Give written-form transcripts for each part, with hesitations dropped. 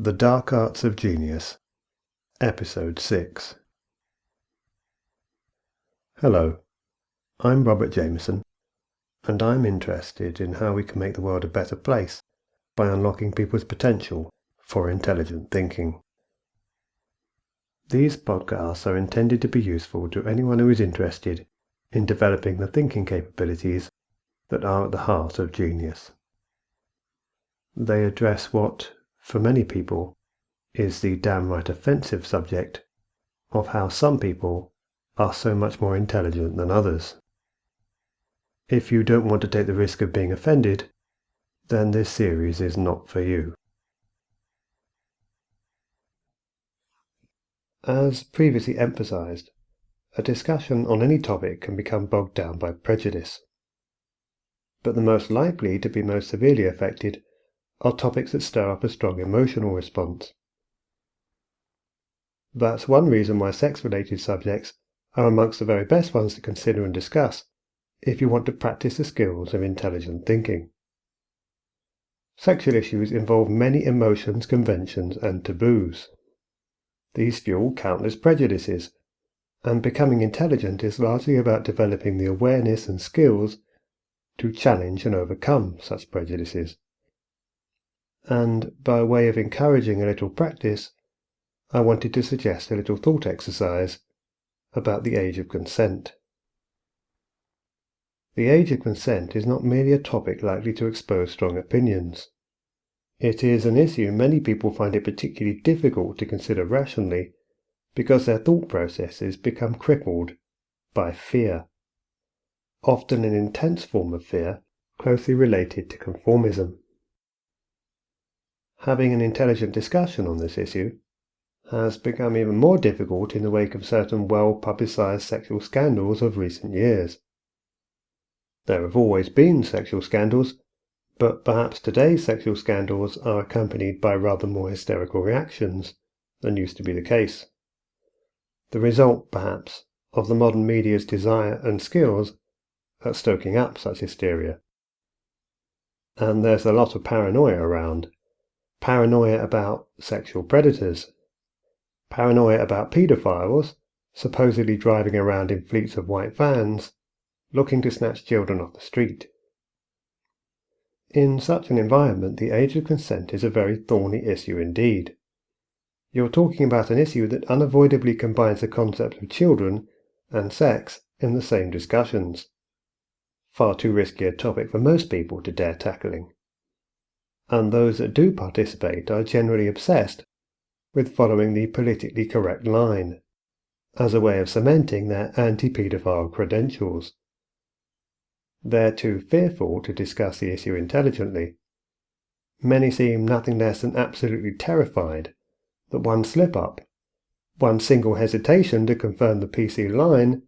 The Dark Arts of Genius, Episode 6. Hello, I'm Robert Jameson, and I'm interested in how we can make the world a better place by unlocking people's potential for intelligent thinking. These podcasts are intended to be useful to anyone who is interested in developing the thinking capabilities that are at the heart of genius. They address what, for many people, is the downright offensive subject of how some people are so much more intelligent than others. If you don't want to take the risk of being offended, then this series is not for you. As previously emphasized, a discussion on any topic can become bogged down by prejudice. But the most likely to be most severely affected are topics that stir up a strong emotional response. That's one reason why sex-related subjects are amongst the very best ones to consider and discuss if you want to practice the skills of intelligent thinking. Sexual issues involve many emotions, conventions, and taboos. These fuel countless prejudices, and becoming intelligent is largely about developing the awareness and skills to challenge and overcome such prejudices. And by way of encouraging a little practice, I wanted to suggest a little thought exercise about the age of consent. The age of consent is not merely a topic likely to expose strong opinions. It is an issue many people find it particularly difficult to consider rationally because their thought processes become crippled by fear, often an intense form of fear closely related to conformism. Having an intelligent discussion on this issue has become even more difficult in the wake of certain well-publicized sexual scandals of recent years. There have always been sexual scandals, but perhaps today's sexual scandals are accompanied by rather more hysterical reactions than used to be the case. The result, perhaps, of the modern media's desire and skills at stoking up such hysteria. And there's a lot of paranoia around. Paranoia about sexual predators. Paranoia about paedophiles, supposedly driving around in fleets of white vans, looking to snatch children off the street. In such an environment, the age of consent is a very thorny issue indeed. You're talking about an issue that unavoidably combines the concept of children and sex in the same discussions. Far too risky a topic for most people to dare tackling. And those that do participate are generally obsessed with following the politically correct line, as a way of cementing their anti-paedophile credentials. They're too fearful to discuss the issue intelligently. Many seem nothing less than absolutely terrified that one slip-up, one single hesitation to confirm the PC line,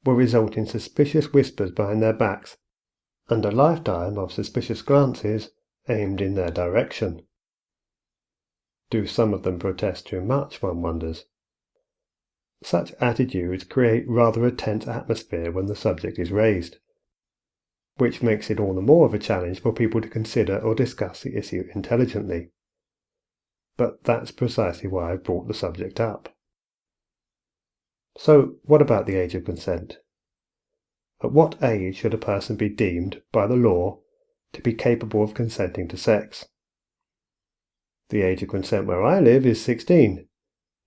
will result in suspicious whispers behind their backs and a lifetime of suspicious glances aimed in their direction. Do some of them protest too much, one wonders? Such attitudes create rather a tense atmosphere when the subject is raised, which makes it all the more of a challenge for people to consider or discuss the issue intelligently. But that's precisely why I've brought the subject up. So, what about the age of consent? At what age should a person be deemed, by the law, to be capable of consenting to sex? The age of consent where I live is 16.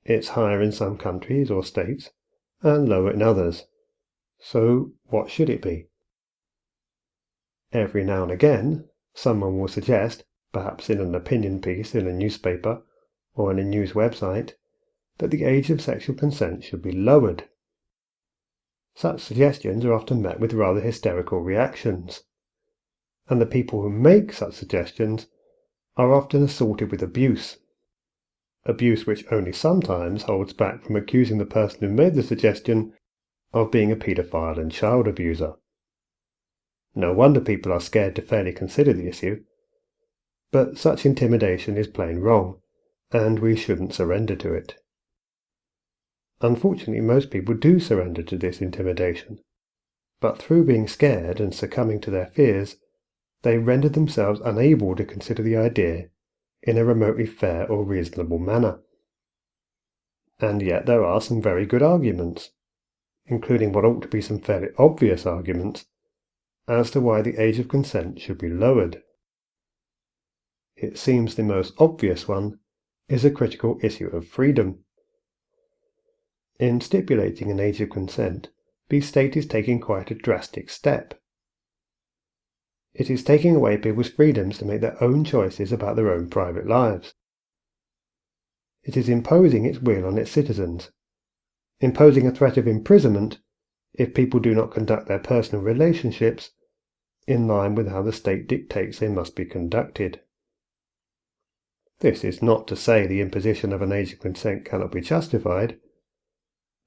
It's higher in some countries or states, and lower in others. So, what should it be? Every now and again, someone will suggest, perhaps in an opinion piece in a newspaper or on a news website, that the age of sexual consent should be lowered. Such suggestions are often met with rather hysterical reactions, and the people who make such suggestions are often assaulted with abuse which only sometimes holds back from accusing the person who made the suggestion of being a paedophile and child abuser. No wonder people are scared to fairly consider the issue, but such intimidation is plain wrong, and we shouldn't surrender to it. Unfortunately, most people do surrender to this intimidation, but through being scared and succumbing to their fears, they render themselves unable to consider the idea in a remotely fair or reasonable manner. And yet there are some very good arguments, including what ought to be some fairly obvious arguments, as to why the age of consent should be lowered. It seems the most obvious one is a critical issue of freedom. In stipulating an age of consent, the state is taking quite a drastic step. It is taking away people's freedoms to make their own choices about their own private lives. It is imposing its will on its citizens, imposing a threat of imprisonment if people do not conduct their personal relationships in line with how the state dictates they must be conducted. This is not to say the imposition of an age of consent cannot be justified,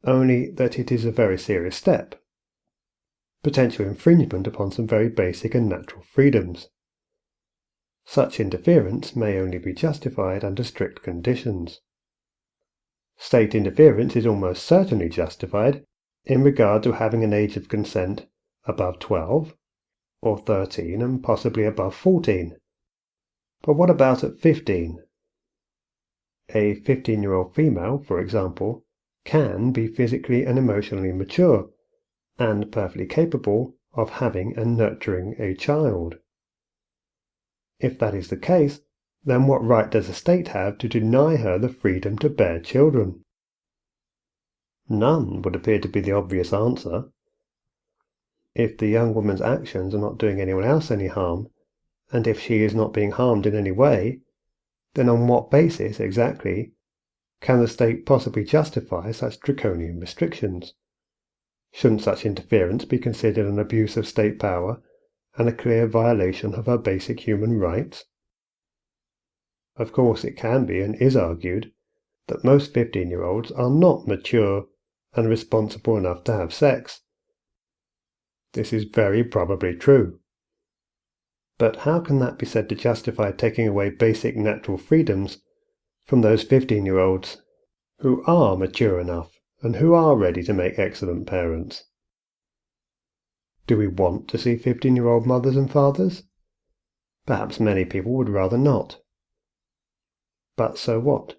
only that it is a very serious step, potential infringement upon some very basic and natural freedoms. Such interference may only be justified under strict conditions. State interference is almost certainly justified in regard to having an age of consent above 12, or 13, and possibly above 14. But what about at 15? A 15-year-old female, for example, can be physically and emotionally mature, and perfectly capable of having and nurturing a child. If that is the case, then what right does the state have to deny her the freedom to bear children? None would appear to be the obvious answer. If the young woman's actions are not doing anyone else any harm, and if she is not being harmed in any way, then on what basis exactly can the state possibly justify such draconian restrictions? Shouldn't such interference be considered an abuse of state power and a clear violation of her basic human rights? Of course it can be and is argued that most 15-year-olds are not mature and responsible enough to have sex. This is very probably true. But how can that be said to justify taking away basic natural freedoms from those 15-year-olds who are mature enough and who are ready to make excellent parents? Do we want to see 15-year-old mothers and fathers? Perhaps many people would rather not. But so what?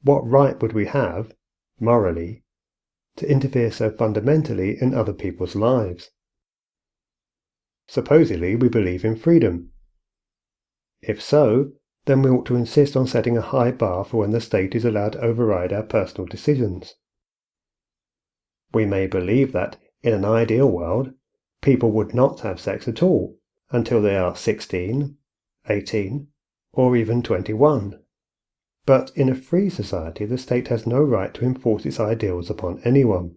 What right would we have, morally, to interfere so fundamentally in other people's lives? Supposedly we believe in freedom. If so, then we ought to insist on setting a high bar for when the state is allowed to override our personal decisions. We may believe that, in an ideal world, people would not have sex at all until they are 16, 18, or even 21. But in a free society, the state has no right to enforce its ideals upon anyone.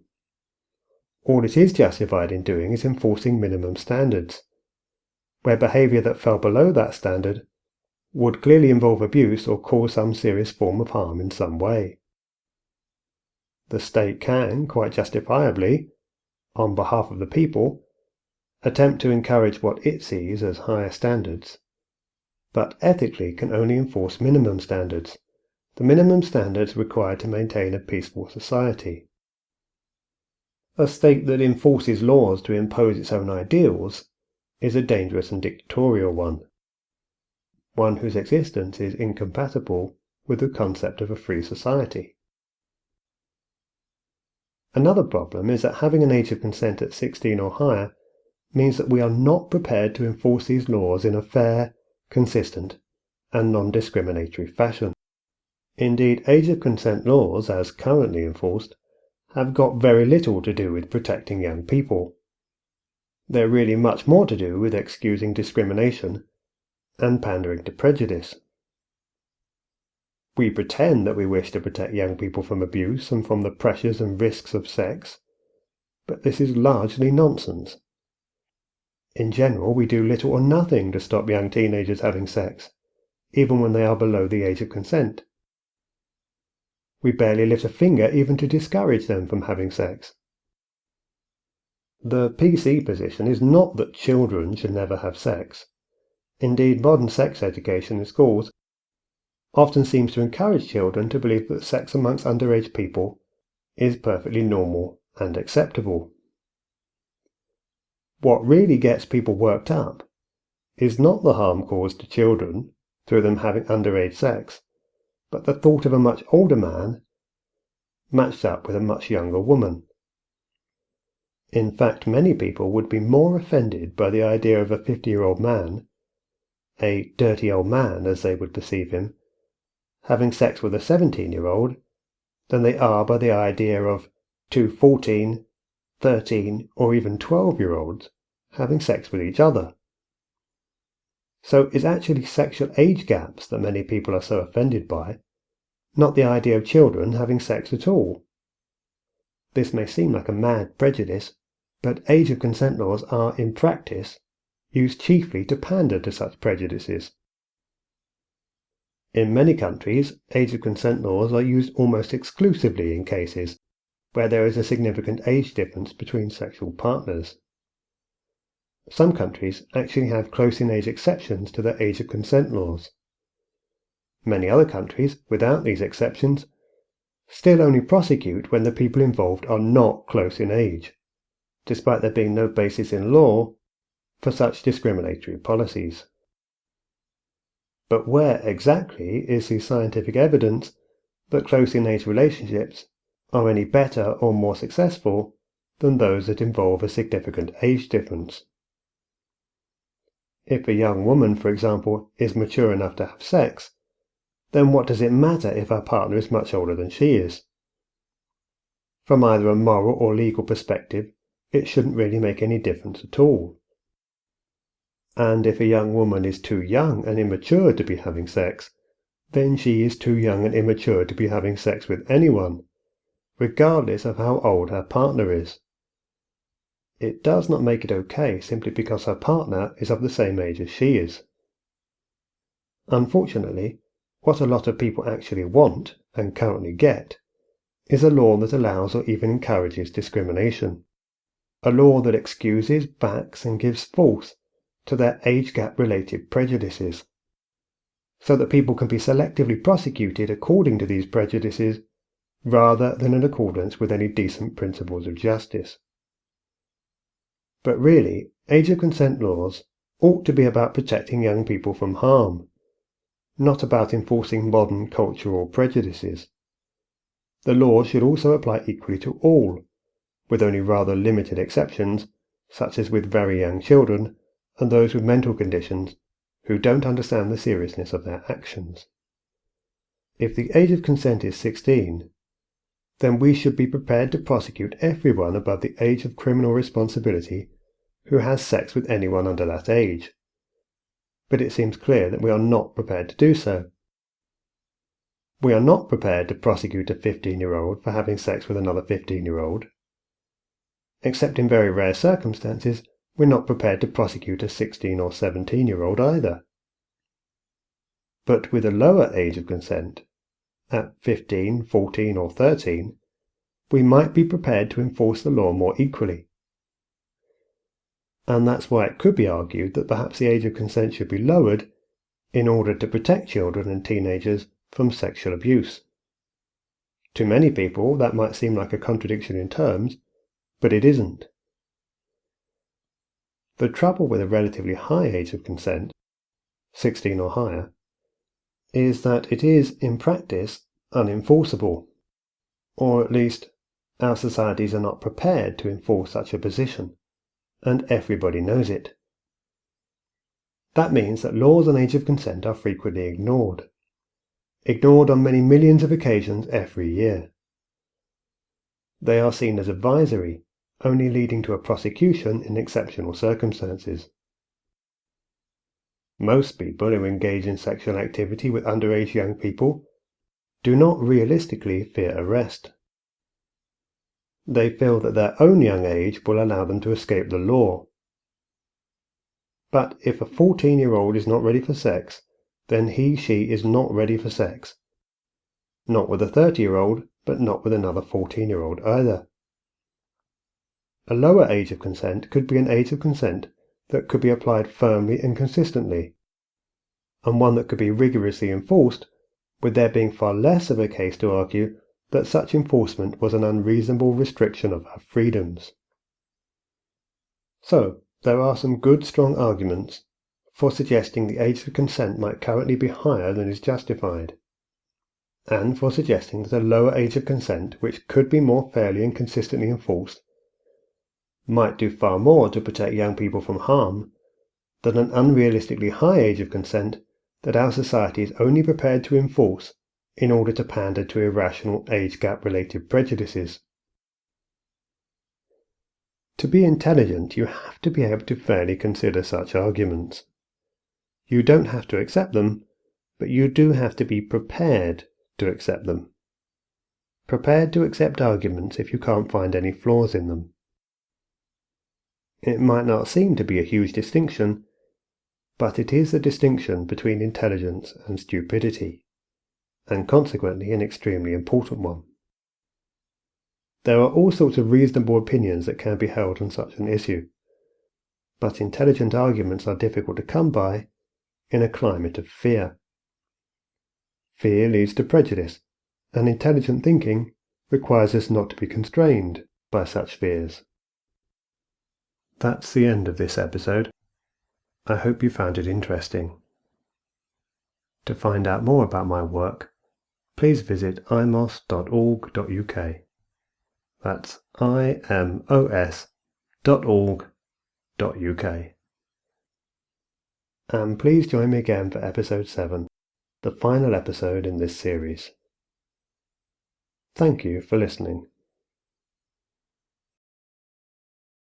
All it is justified in doing is enforcing minimum standards, where behaviour that fell below that standard would clearly involve abuse or cause some serious form of harm in some way. The state can, quite justifiably, on behalf of the people, attempt to encourage what it sees as higher standards, but ethically can only enforce minimum standards, the minimum standards required to maintain a peaceful society. A state that enforces laws to impose its own ideals is a dangerous and dictatorial one whose existence is incompatible with the concept of a free society. Another problem is that having an age of consent at 16 or higher means that we are not prepared to enforce these laws in a fair, consistent, and non-discriminatory fashion. Indeed, age of consent laws, as currently enforced, have got very little to do with protecting young people. They're really much more to do with excusing discrimination and pandering to prejudice. We pretend that we wish to protect young people from abuse and from the pressures and risks of sex, but this is largely nonsense. In general, we do little or nothing to stop young teenagers having sex, even when they are below the age of consent. We barely lift a finger even to discourage them from having sex. The PC position is not that children should never have sex. Indeed, modern sex education in schools often seems to encourage children to believe that sex amongst underage people is perfectly normal and acceptable. What really gets people worked up is not the harm caused to children through them having underage sex, but the thought of a much older man matched up with a much younger woman. In fact, many people would be more offended by the idea of a 50-year-old man, a dirty old man as they would perceive him, having sex with a 17-year-old than they are by the idea of two 14, 13, or even 12-year-olds having sex with each other. So it's actually sexual age gaps that many people are so offended by, not the idea of children having sex at all. This may seem like a mad prejudice, but age of consent laws are, in practice, used chiefly to pander to such prejudices. In many countries, age of consent laws are used almost exclusively in cases where there is a significant age difference between sexual partners. Some countries actually have close-in-age exceptions to their age of consent laws. Many other countries, without these exceptions, still only prosecute when the people involved are not close in age, despite there being no basis in law for such discriminatory policies. But where exactly is the scientific evidence that close-in-age relationships are any better or more successful than those that involve a significant age difference? If a young woman, for example, is mature enough to have sex, then what does it matter if her partner is much older than she is? From either a moral or legal perspective, it shouldn't really make any difference at all. And if a young woman is too young and immature to be having sex, then she is too young and immature to be having sex with anyone, regardless of how old her partner is. It does not make it okay simply because her partner is of the same age as she is. Unfortunately, what a lot of people actually want, and currently get, is a law that allows or even encourages discrimination. A law that excuses, backs, and gives force to their age gap related prejudices, so that people can be selectively prosecuted according to these prejudices rather than in accordance with any decent principles of justice. But really, age of consent laws ought to be about protecting young people from harm, not about enforcing modern cultural prejudices. The law should also apply equally to all, with only rather limited exceptions, such as with very young children and those with mental conditions who don't understand the seriousness of their actions. If the age of consent is 16, then we should be prepared to prosecute everyone above the age of criminal responsibility who has sex with anyone under that age. But it seems clear that we are not prepared to do so. We are not prepared to prosecute a 15-year-old for having sex with another 15-year-old. Except in very rare circumstances, we're not prepared to prosecute a 16 or 17-year-old either. But with a lower age of consent, at 15, 14 or 13, we might be prepared to enforce the law more equally. And that's why it could be argued that perhaps the age of consent should be lowered in order to protect children and teenagers from sexual abuse. To many people that might seem like a contradiction in terms, but it isn't. The trouble with a relatively high age of consent, 16 or higher, is that it is, in practice, unenforceable, or at least our societies are not prepared to enforce such a position, and everybody knows it. That means that laws on age of consent are frequently ignored on many millions of occasions every year. They are seen as advisory, only leading to a prosecution in exceptional circumstances. Most people who engage in sexual activity with underage young people do not realistically fear arrest. They feel that their own young age will allow them to escape the law. But if a 14-year-old is not ready for sex, then she is not ready for sex. Not with a 30-year-old, but not with another 14-year-old either. A lower age of consent could be an age of consent that could be applied firmly and consistently, and one that could be rigorously enforced, with there being far less of a case to argue that such enforcement was an unreasonable restriction of her freedoms. So, there are some good strong arguments for suggesting the age of consent might currently be higher than is justified, and for suggesting that a lower age of consent, which could be more fairly and consistently enforced, might do far more to protect young people from harm than an unrealistically high age of consent that our society is only prepared to enforce in order to pander to irrational age gap related prejudices. To be intelligent, you have to be able to fairly consider such arguments. You don't have to accept them, but you do have to be prepared to accept them. Prepared to accept arguments if you can't find any flaws in them. It might not seem to be a huge distinction, but it is a distinction between intelligence and stupidity, and consequently an extremely important one. There are all sorts of reasonable opinions that can be held on such an issue, but intelligent arguments are difficult to come by in a climate of fear. Fear leads to prejudice, and intelligent thinking requires us not to be constrained by such fears. That's the end of this episode. I hope you found it interesting. To find out more about my work, please visit imos.org.uk. That's imos.org.uk. And please join me again for episode 7, the final episode in this series. Thank you for listening.